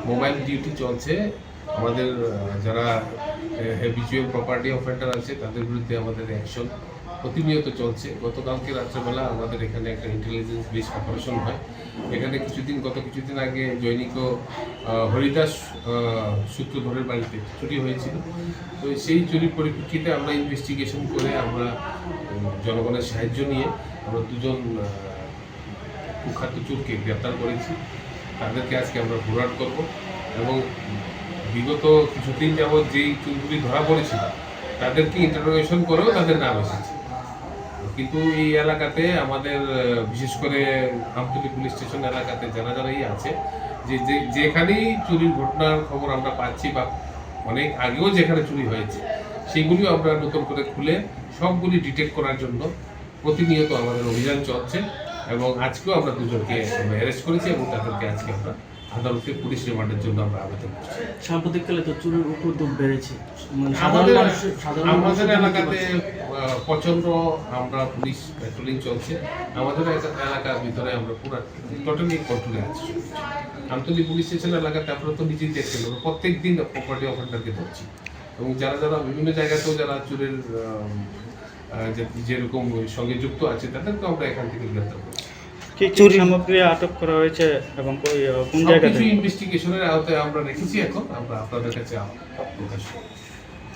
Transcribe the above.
Mobile duty চলছে। আমাদের যারা হ্যাবিচুয়াল প্রপার্টি অফেন্ডার আছে তাদের বিরুদ্ধে আমাদের অ্যাকশন প্রতিনিয়ত চলছে। গতকালকে রাত্রেবেলা আমাদের এখানে একটা ইন্টেলিজেন্স বেসড অপারেশন হয়। এখানে গত কিছুদিন আগে জৈনিক হরিদাস সূত্রধরের বাড়িতে চুরি হয়েছিল। তো সেই চুরির পরিপ্রেক্ষিতে আমরা ইনভেস্টিগেশন করে আমরা জনগণের সাহায্য নিয়ে আমরা দুজন কুখ্যাত চোরকে গ্রেপ্তার করেছি। তাদেরকে আজকে আমরা ফরওয়ার্ড করব এবং বিগত কিছুদিন যাবৎ যেই চুরগুলি ধরা পড়েছিল তাদেরকে ইন্টারোগেশন করেও তাদের নাম এসেছে। কিন্তু এই এলাকাতে আমাদের বিশেষ করে আমতলী পুলিশ স্টেশন এলাকাতে যারাই আছে যেখানেই চুরির ঘটনার খবর আমরা পাচ্ছি বা অনেক আগেও যেখানে চুরি হয়েছে সেগুলিও আমরা নতুন করে খুলে সবগুলি ডিটেক্ট করার জন্য প্রতিনিয়ত আমাদের অভিযান চলছে এবং আজকেও আমরা দুজনকে অ্যারেস্ট করেছি এবং তাদেরকে আজকে আমরা আদালতে পুলিশ রিমান্ডের জন্য আমরা আবেদন করছি। সাম্প্রতিককালে তো চুরির উপদ্রব বেড়েছে আমাদের এলাকাতে প্রচন্ড আমরা পুলিশ প্যাট্রোলিং চলছে। আমাদের এলাকার ভিতরে আমরা পুরো টোটালি কন্ট্রোলে আছি। আমতলী পুলিশ স্টেশন এলাকাতে আপনারা তো নিজেই দেখছেন প্রত্যেক দিন প্রপার্টি অফেন্ডারকে ধরছি এবং যারা বিভিন্ন জায়গাতেও যারা চুরের যেরকম সঙ্গে যুক্ত আছে তাদেরকে আমরা এখান থেকে গ্রেপ্তার করছি। চুরি সামগ্রী আটক করা হয়েছে এবং কোন জায়গাতে ইনভেস্টিগেশনের আওতায় আমরা রেখেছি। এখন আমরা আপনাদের কাছে প্রকাশ করব।